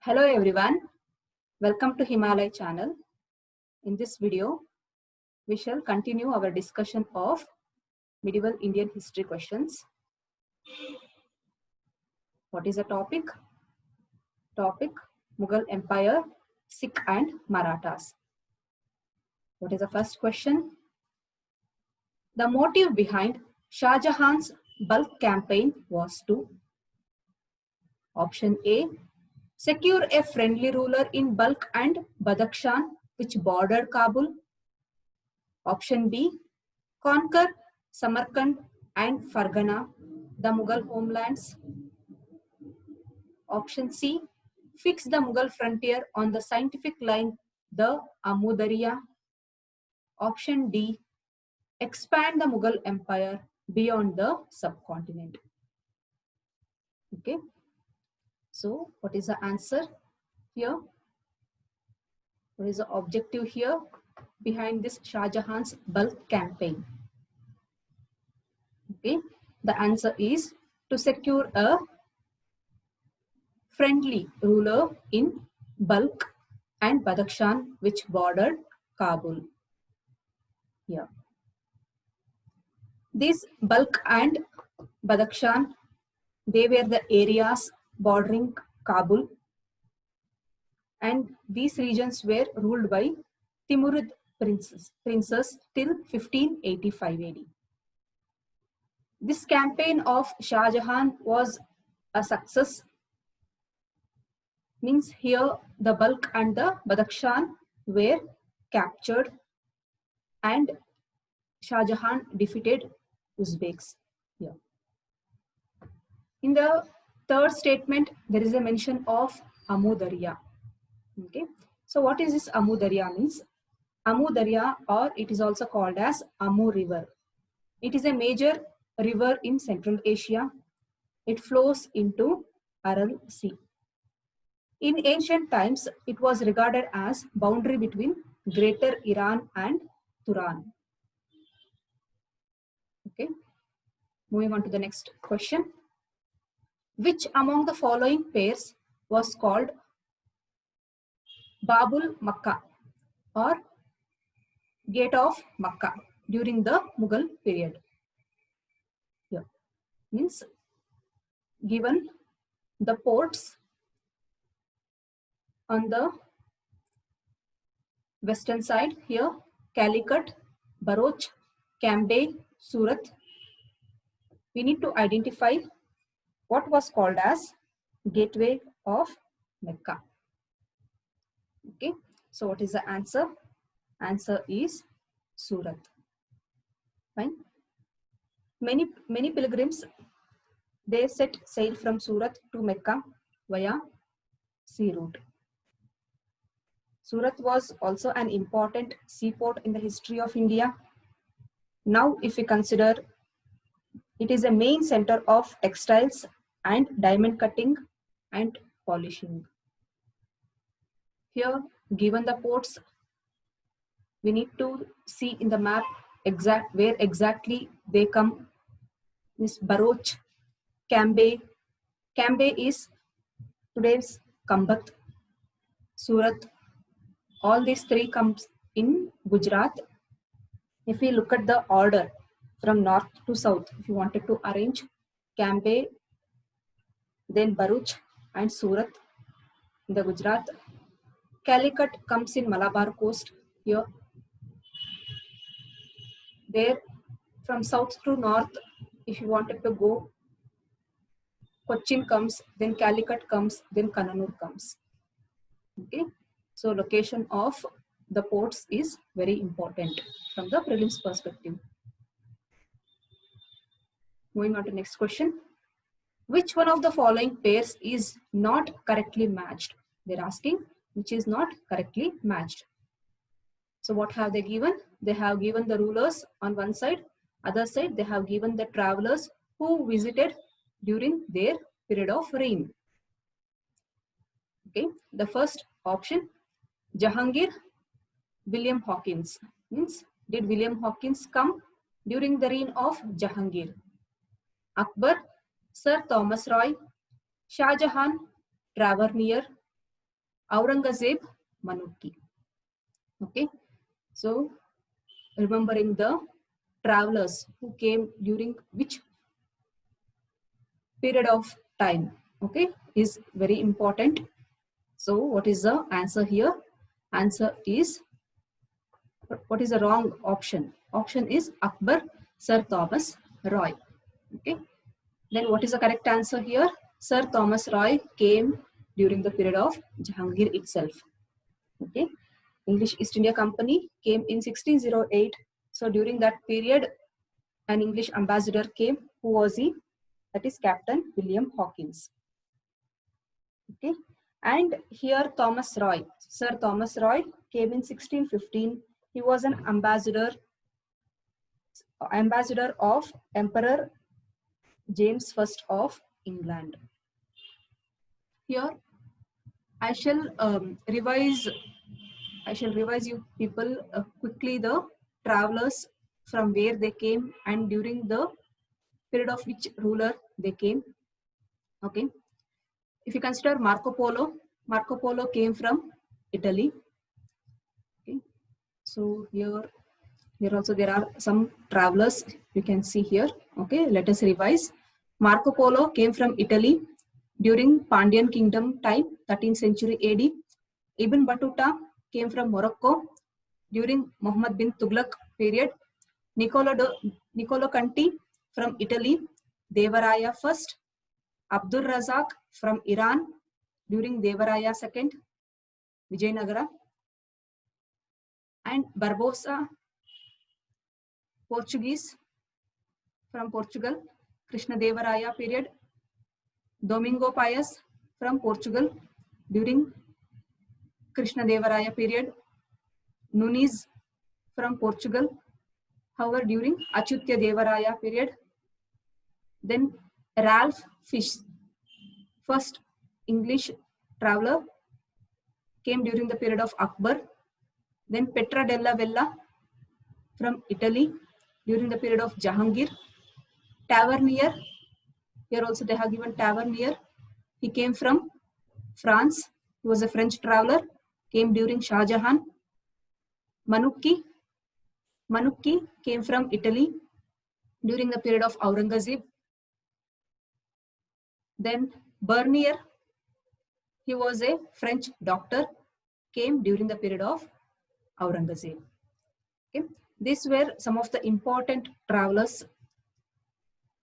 Hello everyone, welcome to Himalaya channel. In this video, we shall continue our discussion of medieval Indian history questions. What is the topic? Topic, Mughal Empire, Sikh and Marathas. What is the first question? The motive behind Shah Jahan's bulk campaign was to option A, secure a friendly ruler in Balkh and Badakhshan which bordered Kabul. Option B, conquer Samarkand and Fargana, the Mughal homelands. Option C, fix the Mughal frontier on the scientific line, the Amudariya. Option D, expand the Mughal empire beyond the subcontinent. Okay, so what is the answer here? What is the objective here behind this Shah Jahan's bulk campaign? Okay, the answer is to secure a friendly ruler in Balkh and Badakhshan which bordered Kabul. Yeah. These Balkh and Badakhshan, they were the areas bordering Kabul, and these regions were ruled by Timurid princes till 1585 AD. This campaign of Shah Jahan was a success. Means here the Balkh and the Badakhshan were captured and Shah Jahan defeated Uzbeks here. In the third statement, there is a mention of Amudariya. Okay, so what is this Amudariya means? Amudariya, or it is also called as Amu River. It is a major river in Central Asia. It flows into Aral Sea. In ancient times, it was regarded as boundary between Greater Iran and Turan. Okay, moving on to the next question. Which among the following pairs was called Babul Makkah or Gate of Makkah during the Mughal period? Here means given the ports on the western side here, Calicut, Bharuch, Cambay, Surat. We need to identify what was called as Gateway of Mecca. Okay, so what is the answer? Answer is Surat. Fine. Many pilgrims, they set sail from Surat to Mecca via sea route. Surat was also an important seaport in the history of India. Now, if we consider, it is a main center of textiles and diamond cutting and polishing. Here, given the ports, we need to see in the map where exactly they come. This Bharuch, Cambay. Cambay is today's Kambat, Surat. All these three comes in Gujarat. If we look at the order from north to south, if you wanted to arrange Cambay, then Bharuch and Surat in the Gujarat. Calicut comes in Malabar coast here. There from south to north, if you wanted to go, Cochin comes, then Calicut comes, then Kannur comes. Okay, so location of the ports is very important from the prelims perspective. Moving on to next question. Which one of the following pairs is not correctly matched? They're asking which is not correctly matched. So what have they given? They have given the rulers on one side, other side they have given the travelers who visited during their period of reign. Okay, the first option, Jahangir, William Hawkins. Means, did William Hawkins come during the reign of Jahangir? Akbar, Sir Thomas Roy, Shah Jahan, Tavernier, Aurangzeb, Manukki. Okay, so remembering the travelers who came during which period of time, okay, is very important. So what is the answer here? Answer is, what is the wrong option? Option is Akbar, Sir Thomas Roy. Okay, then what is the correct answer here? Sir Thomas Roy came during the period of Jahangir itself. Okay, English East India Company came in 1608. So during that period, an English ambassador came. Who was he? That is Captain William Hawkins. Okay, and here Thomas Roy, Sir Thomas Roy came in 1615. He was an ambassador of Emperor James I of England. Here I shall revise you people quickly the travelers from where they came and during the period of which ruler they came. Okay, if you consider Marco Polo came from Italy. Okay, so here also there are some travelers you can see here. Okay, let us revise. Marco Polo came from Italy during Pandyan Kingdom time, 13th century AD. Ibn Battuta came from Morocco during Muhammad bin Tughlaq period. Niccolo Conti from Italy, Devaraya first. Abdul Razak from Iran during Devaraya II, Vijayanagara. And Barbosa, Portuguese from Portugal, Krishna Devaraya period. Domingo Paes from Portugal during Krishna Devaraya period. Nunes from Portugal, however during Achutya Devaraya period. Then Ralph Fish, first English traveler, came during the period of Akbar. Then Petra della Vella from Italy during the period of Jahangir. Tavernier, here also they have given Tavernier. He came from France. He was a French traveler, came during Shah Jahan. Manukki came from Italy during the period of Aurangzeb. Then Bernier, he was a French doctor, came during the period of Aurangzeb. Okay, these were some of the important travelers.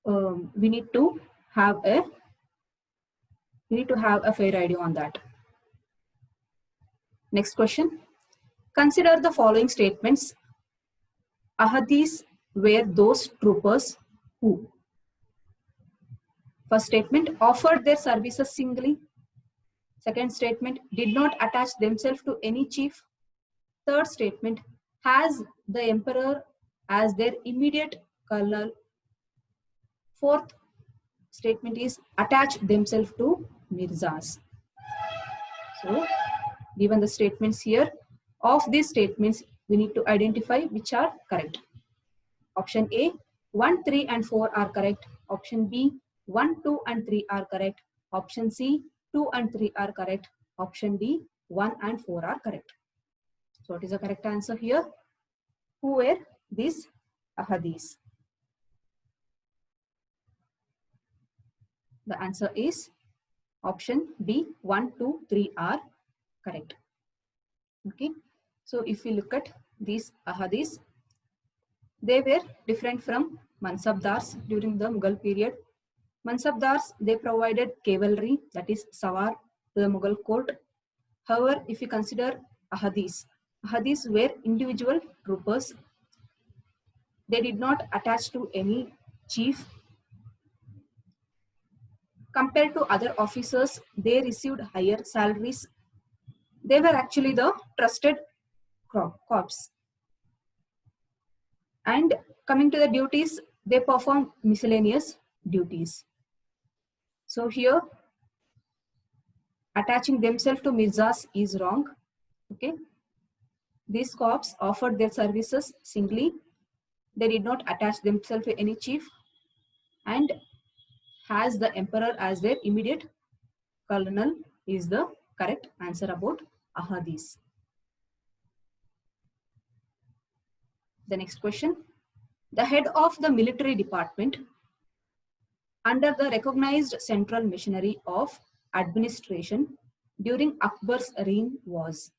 We need to have a fair idea on that. Next question. Consider the following statements. Ahadis were those troopers who. First statement, offered their services singly. Second statement, did not attach themselves to any chief. Third statement, has the emperor as their immediate colonel. Fourth statement is attach themselves to Mirzas. So, given the statements here, of these statements, we need to identify which are correct. Option A, 1, 3 and 4 are correct. Option B, 1, 2 and 3 are correct. Option C, 2 and 3 are correct. Option D, 1 and 4 are correct. So what is the correct answer here? Who were these ahadis? The answer is option B, 1, 2, 3 are correct. Okay, so if we look at these ahadis, they were different from Mansabdars during the Mughal period. Mansabdars, they provided cavalry, that is Sawar, to the Mughal court. However, if you consider ahadis were individual troopers. They did not attach to any chief. Compared to other officers, they received higher salaries. They were actually the trusted corps. And coming to the duties, they perform miscellaneous duties. So here, attaching themselves to Mirzas is wrong. Okay, these corps offered their services singly. They did not attach themselves to any chief and has the emperor as their immediate colonel is the correct answer about ahadis. The next question. The head of the military department under the recognized central machinery of administration during Akbar's reign was.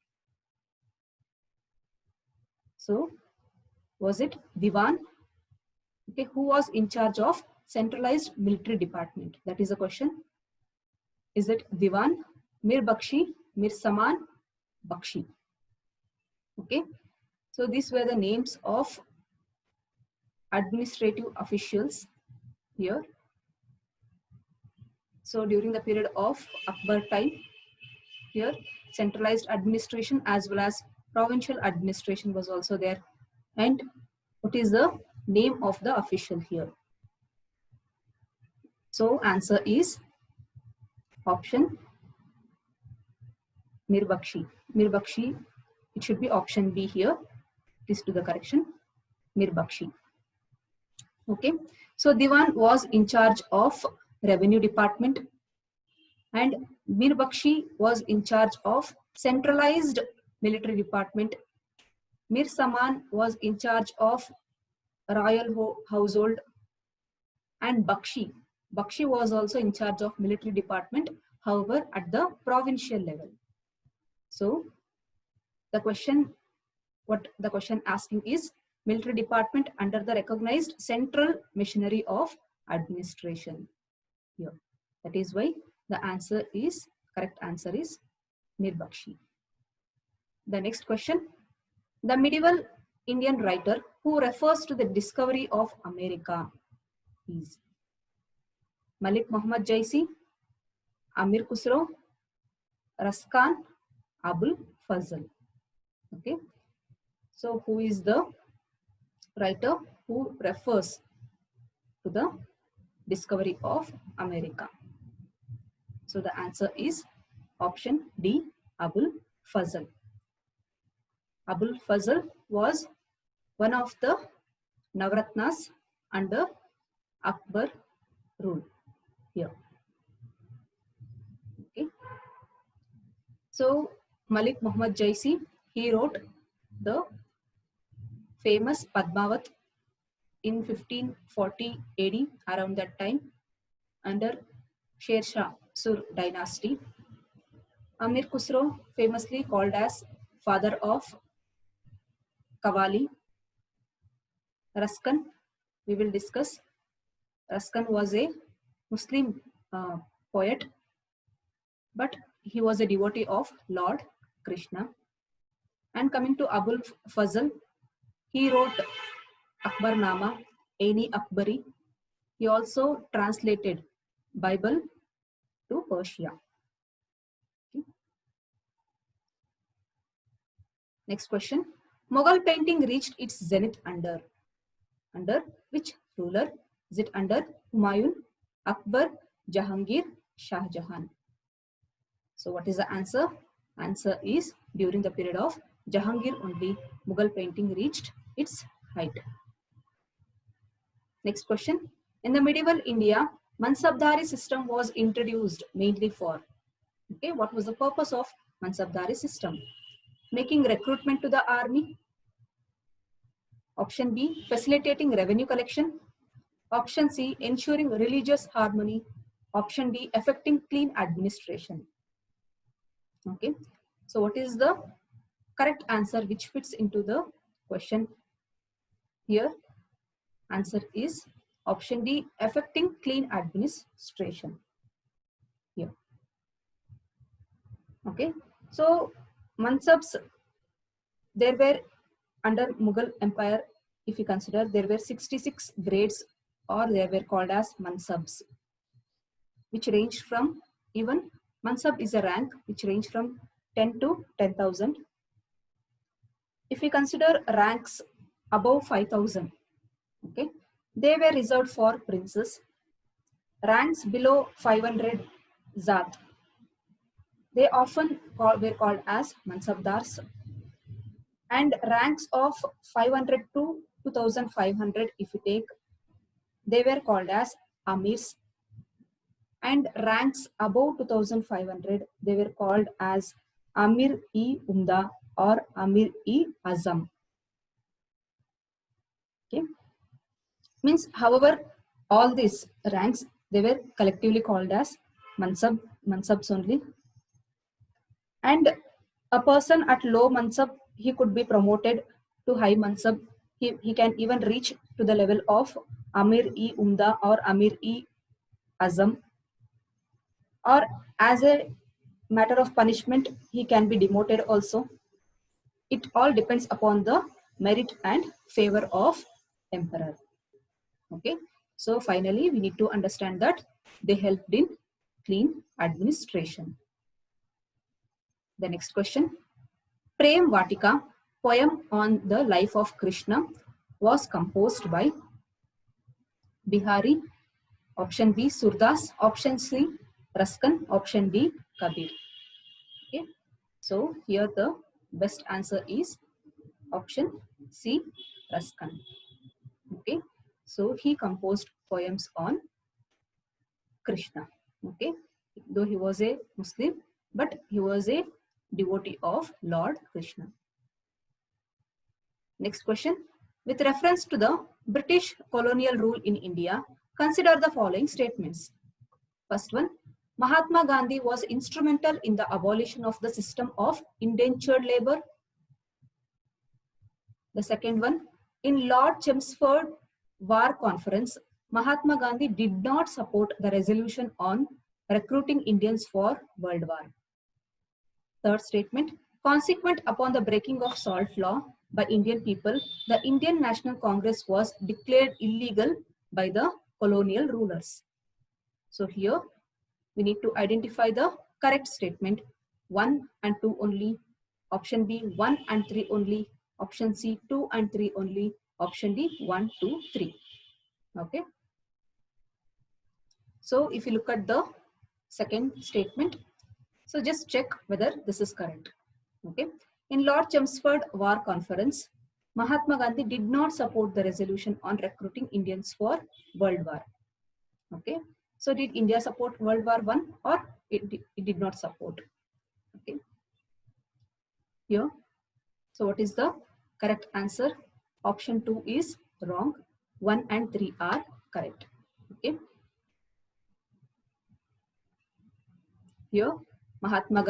So, was it Diwan? Okay, who was in charge of centralized military department? That is a question. Is it Diwan, Mir Bakshi, Mir Saman, Bakshi? Okay, so these were the names of administrative officials here. So during the period of Akbar time, here centralized administration as well as provincial administration was also there. And what is the name of the official here? So answer is option Mir Bakshi. Mir Bakshi, it should be option B here. Please do the correction. Mir Bakshi. Okay, so Diwan was in charge of revenue department and Mir Bakshi was in charge of centralized military department. Mir Saman was in charge of royal household, and Bakshi was also in charge of military department, however at the provincial level. So the question, what the question asking is, military department under the recognized central machinery of administration here. That is why the answer is, correct answer is Mir Bakshi. The next question. The medieval Indian writer who refers to the discovery of America is Malik Muhammad Jaisi, Amir Khusro, Raskan, Abul Fazl. Okay, so who is the writer who refers to the discovery of America? So the answer is option D, Abul Fazl. Abul Fazl was one of the Navratnas under Akbar rule here. Okay. So Malik Muhammad Jaisi, he wrote the famous Padmavat in 1540 AD, around that time, under Sher Shah Sur dynasty. Amir Khusro, famously called as father of Qawwali. Raskan, we will discuss. Raskan was a Muslim poet, but he was a devotee of Lord Krishna. And coming to Abul Fazl, he wrote Akbarnama, Aini Akbari. He also translated Bible to Persia. Okay. Next question. Mughal painting reached its zenith under which ruler? Is it under Humayun, Akbar, Jahangir, Shah Jahan? So what is the answer? Answer is during the period of Jahangir only Mughal painting reached its height. Next question. In the medieval India, Mansabdari system was introduced mainly for, okay, what was the purpose of Mansabdari system? Making recruitment to the army. Option B, facilitating revenue collection. Option C, ensuring religious harmony. Option D, effecting clean administration. Okay, so what is the correct answer which fits into the question here? Answer is option D, effecting clean administration here. Okay, so Mansabs, there were under Mughal Empire, if you consider, there were 66 grades, or they were called as Mansabs, which ranged from, even Mansab is a rank which ranged from 10 to 10,000. If we consider ranks above 5,000, okay, they were reserved for princes. Ranks below 500 Zat, they often were called as Mansabdars. And ranks of 500 to 2,500, if you take, they were called as Amirs. and ranks above 2500, they were called as Amir-e-Umda or Amir-e-Azam. Okay, means however all these ranks, they were collectively called as mansabs only. And a person at low mansab, he could be promoted to high mansab. He can even reach to the level of Amir-e-Umda or Amir-e-Azam, or as a matter of punishment, he can be demoted also. It all depends upon the merit and favor of emperor. Okay, so finally we need to understand that they helped in clean administration. The next question, Prem Vatika, poem on the life of Krishna, was composed by Bihari, option B Surdas, option C Raskan, option D Kabir. Okay, so here the best answer is option C Raskan. Okay, so he composed poems on Krishna. Okay, though he was a Muslim, but he was a devotee of Lord Krishna. Next question, with reference to the British colonial rule in India, consider the following statements. First one, Mahatma Gandhi was instrumental in the abolition of the system of indentured labor. The second one, in Lord Chelmsford War Conference, Mahatma Gandhi did not support the resolution on recruiting Indians for World War. Third statement, consequent upon the breaking of salt law by Indian people, the Indian National Congress was declared illegal by the colonial rulers. So here we need to identify the correct statement. 1 and 2 only, option B 1 and 3 only, option C 2 and 3 only, option D 1, 2, 3. Okay. So if you look at the second statement, so just check whether this is correct. Okay. In Lord Chelmsford War Conference, Mahatma Gandhi did not support the resolution on recruiting Indians for World War. Okay. So did India support World War I or it did not support? Okay. Here. So what is the correct answer? Option 2 is wrong. 1 and 3 are correct. Okay. Here, Mahatma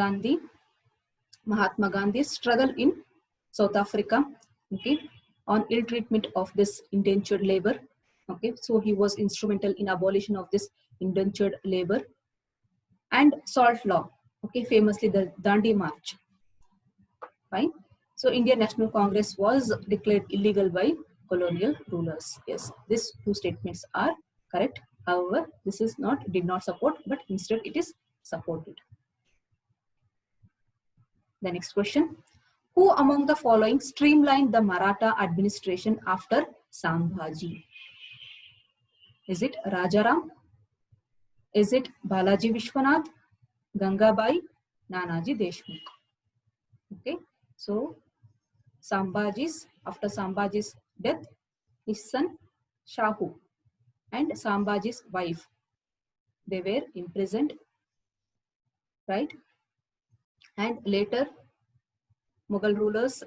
Gandhi's struggle in South Africa, okay, on ill treatment of this indentured labor. Okay, so he was instrumental in abolition of this indentured labor. And salt law, okay, famously the Dandi March. Fine. So Indian National Congress was declared illegal by colonial rulers. Yes, these two statements are correct. However, this is not did not support, but instead it is supported. The next question. Who among the following streamlined the Maratha administration after Sambhaji? Is it Rajaram? Is it Balaji Vishwanath, Gangabai, Nanaji Deshmukh? Okay, so after Sambhaji's death, his son Shahu and Sambhaji's wife, they were imprisoned, right? And later Mughal rulers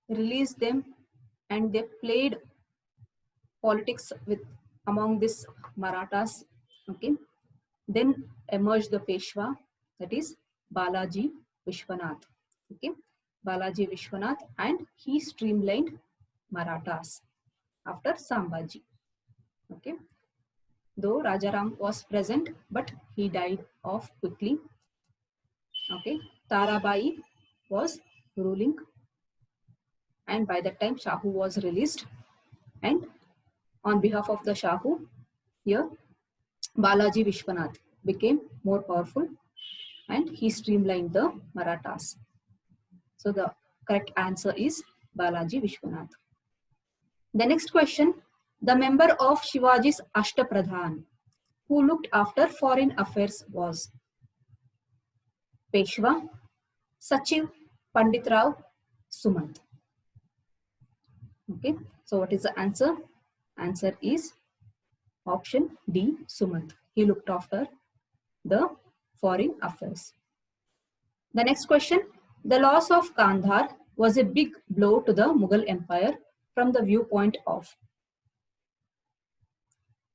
released them and they played politics with among these Marathas. Okay, then emerged the Peshwa, that is Balaji Vishwanath. Okay, Balaji Vishwanath, and he streamlined Marathas after Sambhaji. Okay, though Rajaram was present, but he died off quickly. Okay, Tarabai was ruling, and by that time Shahu was released, and on behalf of the Shahu, here Balaji Vishwanath became more powerful and he streamlined the Marathas. So the correct answer is Balaji Vishwanath. The next question, the member of Shivaji's Ashtapradhan who looked after foreign affairs was Peshwa, Sachiv, Pandit Rao, Sumant. Okay, so what is the answer? Answer is option D, Sumant. He looked after the foreign affairs. The next question, the loss of Kandahar was a big blow to the Mughal Empire from the viewpoint of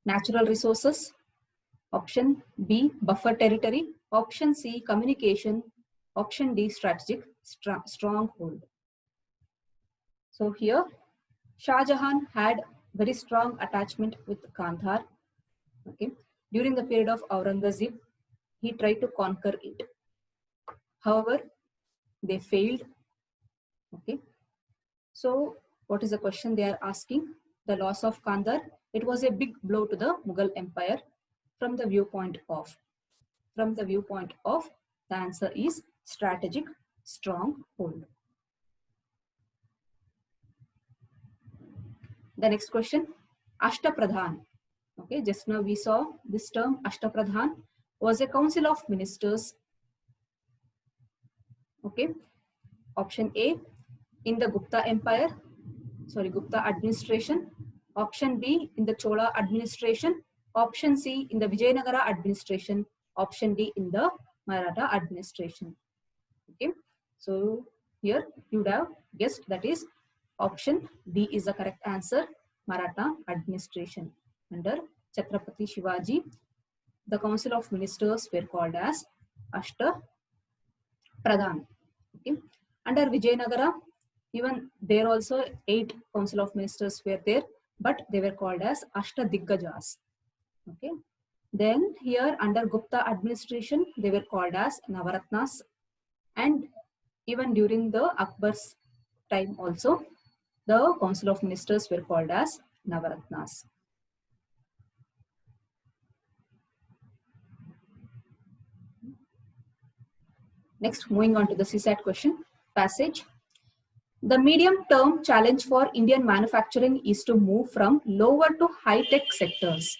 natural resources, option B, buffer territory, option C, communication, option D, strategic stronghold. So here, Shah Jahan had very strong attachment with Kandahar. Okay, during the period of Aurangzeb, he tried to conquer it. However, they failed. Okay, so what is the question they are asking? The loss of Kandahar, it was a big blow to the Mughal Empire from the viewpoint of. From the viewpoint of, the answer is strategic stronghold. The next question, Ashtapradhan. Okay, just now we saw this term Ashtapradhan was a council of ministers. Okay, option A, in the Gupta Empire, Gupta administration. Option B, in the Chola administration. Option C, in the Vijayanagara administration. Option D, in the Maratha administration. Okay, so here you would have guessed that is option D is the correct answer, Maratha administration. Under Chhatrapati Shivaji, the council of ministers were called as Ashtapradhan. Okay. Under Vijayanagara, even there also 8 council of ministers were there, but they were called as Ashtadiggajas. Okay. Then here under Gupta administration, they were called as Navaratnas, and even during the Akbar's time also, the council of ministers were called as Navaratnas. Next, moving on to the CSAT question passage. The medium-term challenge for Indian manufacturing is to move from lower to high-tech sectors,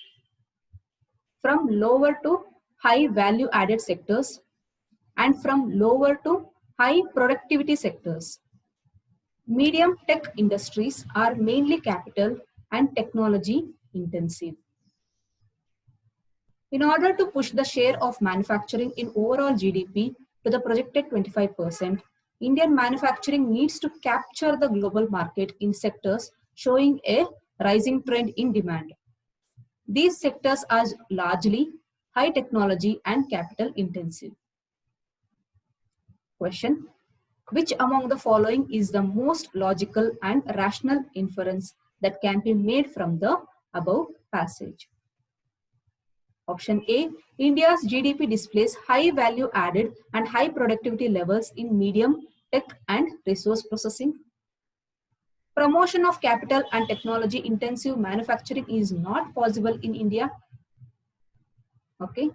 from lower to high value-added sectors, and from lower to high productivity sectors. Medium tech industries are mainly capital and technology intensive. In order to push the share of manufacturing in overall GDP to the projected 25%, Indian manufacturing needs to capture the global market in sectors showing a rising trend in demand. These sectors are largely high technology and capital intensive. Question: which among the following is the most logical and rational inference that can be made from the above passage? Option A, India's GDP displays high value added and high productivity levels in medium tech and resource processing. Promotion of capital and technology intensive manufacturing is not possible in India. Okay.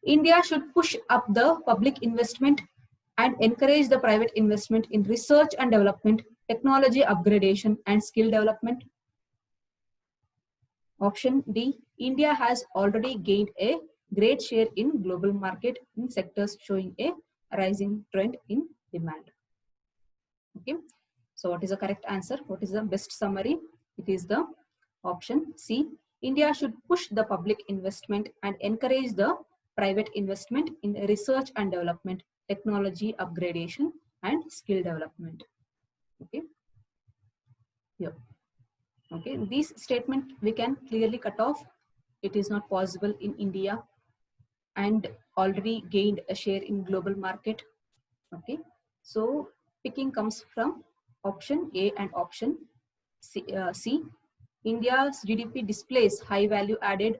India should push up the public investment and encourage the private investment in research and development, technology upgradation, and skill development. Option D, India has already gained a great share in global market in sectors showing a rising trend in demand. Okay, so what is the correct answer? What is the best summary? It is the option C. India should push the public investment and encourage the private investment in research and development, technology upgradation, and skill development. Okay, here. Okay, this statement we can clearly cut off. It is not possible in India and already gained a share in global market. Okay, so picking comes from option A and option C. India's GDP displays high value added,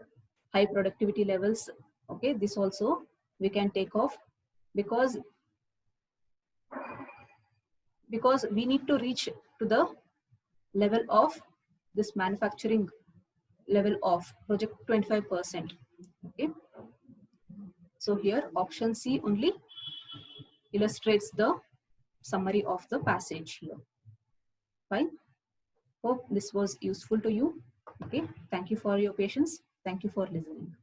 high productivity levels. Okay, this also we can take off because we need to reach to the level of this manufacturing level of project 25%. Okay, so here option C only illustrates the summary of the passage here. Fine. Hope this was useful to you. Okay, thank you for your patience. Thank you for listening.